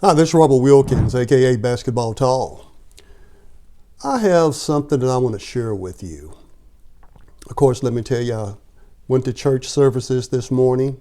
Hi, this is Robert Wilkins, aka Basketball Tall. I have something that I want to share with you. Of course, let me tell you, I went to church services this morning.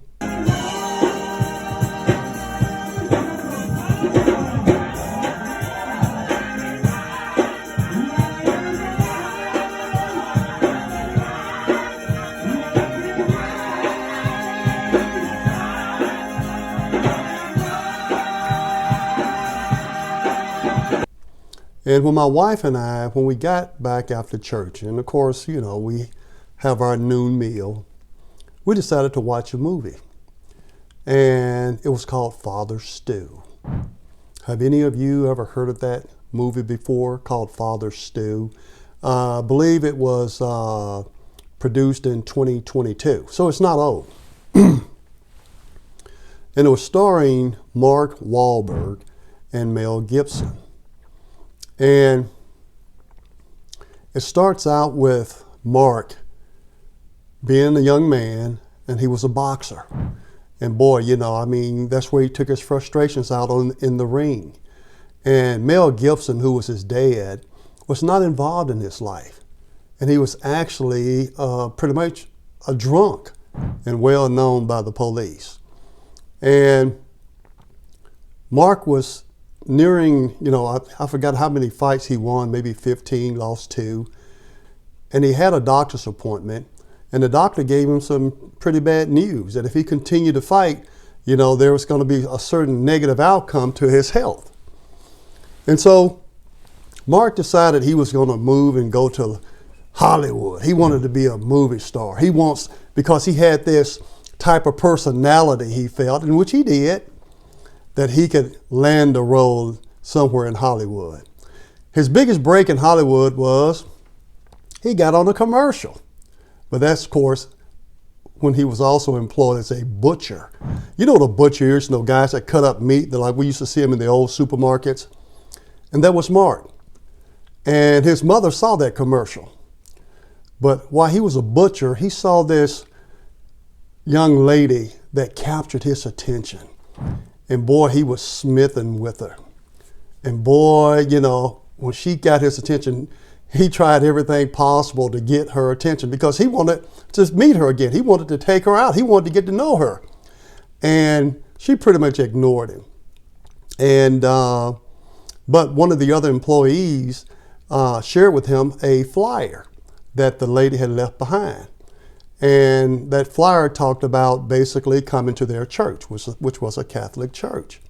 And when my wife and I, when we got back after church, and of course, we have our noon meal, we decided to watch a movie. And it was called Father Stu. Have any of you ever heard of that movie before, called Father Stu? I believe it was produced in 2022, so it's not old. And it was starring Mark Wahlberg and Mel Gibson. And it starts out with Mark being a young man, and he was a boxer. And boy, that's where he took his frustrations out in the ring. And Mel Gibson, who was his dad, was not involved in his life. And he was actually pretty much a drunk and well known by the police. And Mark was nearing, I forgot how many fights he won, maybe 15, lost 2. And he had a doctor's appointment, and the doctor gave him some pretty bad news that if he continued to fight, there was going to be a certain negative outcome to his health. And so Mark decided he was going to move and go to Hollywood. He wanted to be a movie star. Because he had this type of personality, he felt, in which he did, that he could land a role somewhere in Hollywood. His biggest break in Hollywood was he got on a commercial. But that's, of course, when he was also employed as a butcher. You know what a butcher is? Guys that cut up meat. Like we used to see them in the old supermarkets. And that was Mark. And his mother saw that commercial. But while he was a butcher, he saw this young lady that captured his attention. And boy, he was smithing with her. And boy, when she got his attention, he tried everything possible to get her attention because he wanted to meet her again. He wanted to take her out. He wanted to get to know her. And she pretty much ignored him. And but one of the other employees shared with him a flyer that the lady had left behind. And that flyer talked about basically coming to their church, which was a Catholic church.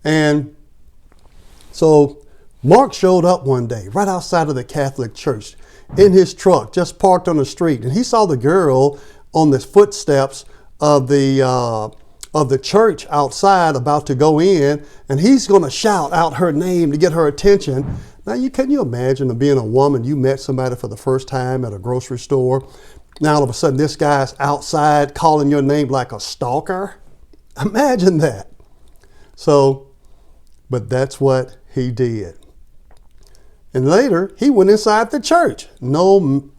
And so Mark showed up one day right outside of the Catholic church in his truck, just parked on the street. And he saw the girl on the footsteps of the church outside about to go in. And he's going to shout out her name to get her attention. Now, can you imagine being a woman, you met somebody for the first time at a grocery store. Now all of a sudden this guy's outside calling your name like a stalker. Imagine that. But that's what he did. And later he went inside the church. No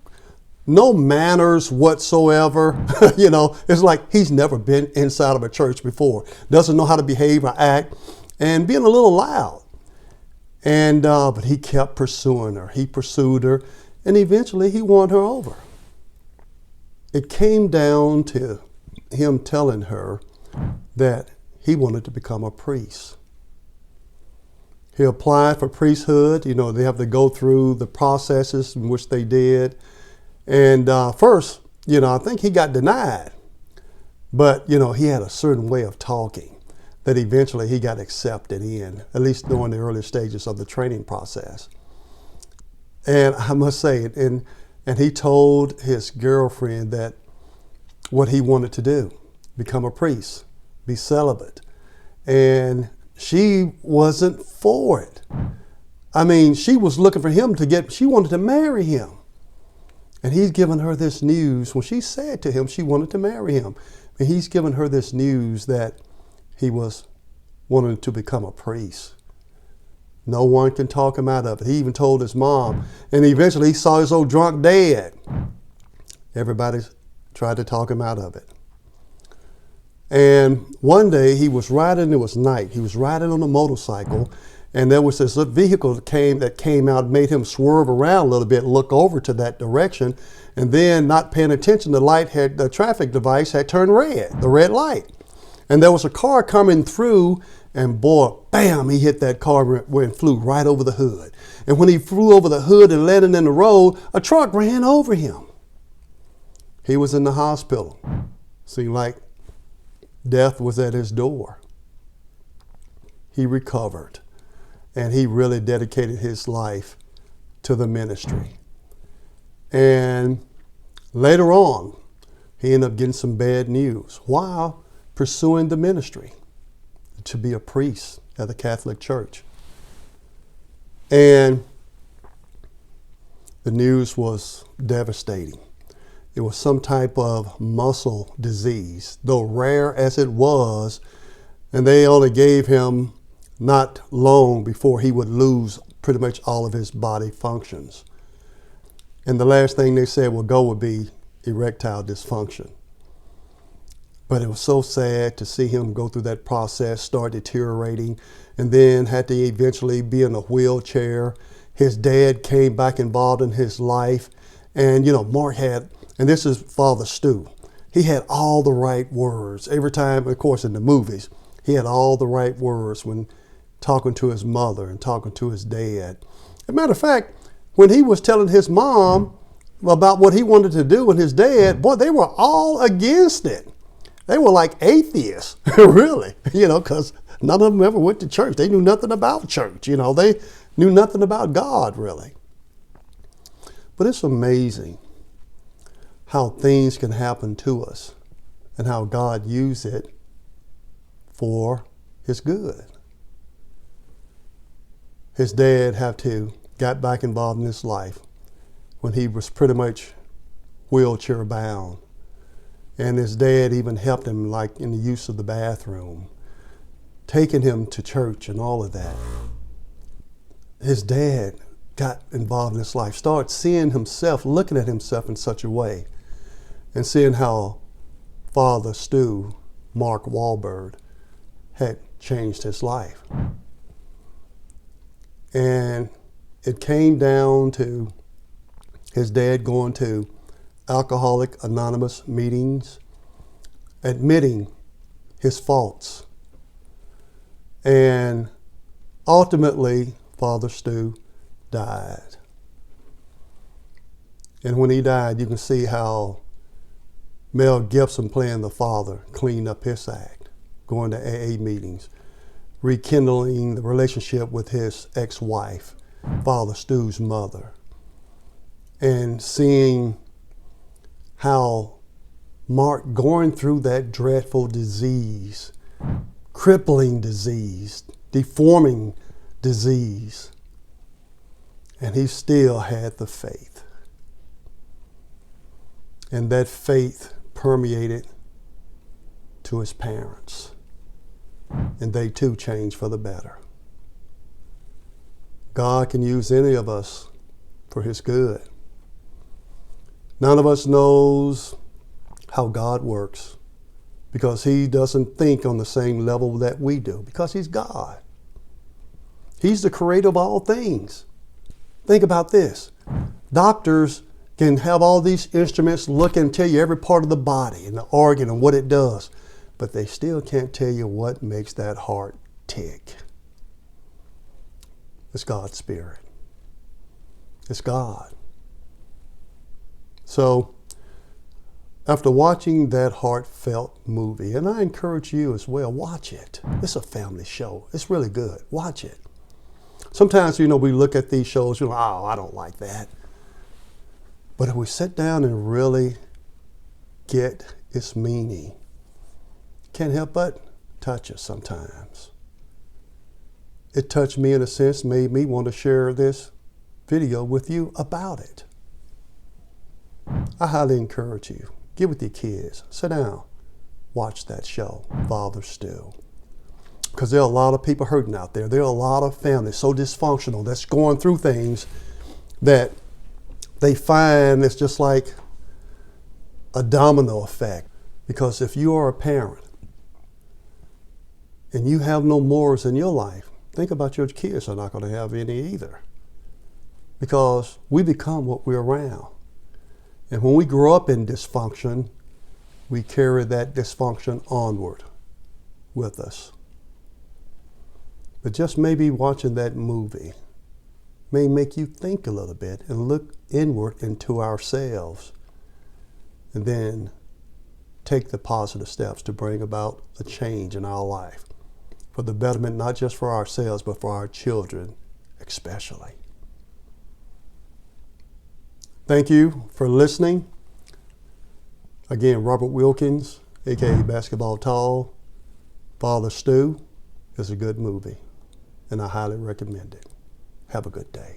manners whatsoever. It's like he's never been inside of a church before. Doesn't know how to behave or act, and being a little loud. And but he kept pursuing her. He pursued her, and eventually he won her over. It came down to him telling her that he wanted to become a priest. He applied for priesthood. They have to go through the processes in which they did. And first, I think he got denied. But, he had a certain way of talking that eventually he got accepted in, at least during the early stages of the training process. And I must say, and he told his girlfriend that what he wanted to do, become a priest, be celibate. And she wasn't for it. She was looking for him she wanted to marry him. And he's given her this news. When she said to him she wanted to marry him, and he's given her this news that he was wanting to become a priest. No one can talk him out of it. He even told his mom. And eventually he saw his old drunk dad. Everybody tried to talk him out of it. And one day he was riding, it was night, he was riding on a motorcycle, and there was this vehicle that came out, made him swerve around a little bit, look over to that direction, and then not paying attention, the traffic device had turned red, the red light. And there was a car coming through, and boy, bam, he hit that car and flew right over the hood. And when he flew over the hood and landed in the road, a truck ran over him. He was in the hospital. Seemed like death was at his door. He recovered, and he really dedicated his life to the ministry. And later on, he ended up getting some bad news while pursuing the ministry to be a priest at the Catholic Church. And the news was devastating. It was some type of muscle disease, though rare as it was, and they only gave him not long before he would lose pretty much all of his body functions. And the last thing they said would be erectile dysfunction. But it was so sad to see him go through that process, start deteriorating, and then had to eventually be in a wheelchair. His dad came back involved in his life. And, Mark had, and this is Father Stu, he had all the right words. Every time, of course, in the movies, he had all the right words when talking to his mother and talking to his dad. As a matter of fact, when he was telling his mom about what he wanted to do and his dad, boy, they were all against it. They were like atheists, really, because none of them ever went to church. They knew nothing about church, they knew nothing about God, really. But it's amazing how things can happen to us and how God used it for his good. His dad got back involved in his life when he was pretty much wheelchair bound. And his dad even helped him like in the use of the bathroom, taking him to church and all of that. His dad got involved in his life, started seeing himself, looking at himself in such a way, and seeing how Father Stu, Mark Wahlberg, had changed his life. And it came down to his dad going to Alcoholic Anonymous meetings, admitting his faults. And ultimately, Father Stu died. And when he died, you can see how Mel Gibson, playing the father, cleaned up his act, going to AA meetings, rekindling the relationship with his ex-wife, Father Stu's mother, and seeing how Mark, going through that dreadful disease, crippling disease, deforming disease, and he still had the faith. And that faith permeated to his parents. And they too changed for the better. God can use any of us for his good. None of us knows how God works because he doesn't think on the same level that we do because he's God. He's the creator of all things. Think about this. Doctors can have all these instruments look and tell you every part of the body and the organ and what it does, but they still can't tell you what makes that heart tick. It's God's Spirit. It's God. So, after watching that heartfelt movie, and I encourage you as well, watch it. It's a family show. It's really good. Watch it. Sometimes, we look at these shows, oh, I don't like that. But if we sit down and really get its meaning, can't help but touch us sometimes. It touched me in a sense, made me want to share this video with you about it. I highly encourage you, get with your kids, sit down, watch that show, Father Stu. Because there are a lot of people hurting out there. There are a lot of families so dysfunctional that's going through things that they find it's just like a domino effect. Because if you are a parent and you have no morals in your life, think about your kids are not going to have any either. Because we become what we're around. And when we grow up in dysfunction, we carry that dysfunction onward with us. But just maybe watching that movie may make you think a little bit and look inward into ourselves, and then take the positive steps to bring about a change in our life for the betterment, not just for ourselves, but for our children especially. Thank you for listening. Again, Robert Wilkins, aka Basketball Tall, Father Stu is a good movie, and I highly recommend it. Have a good day.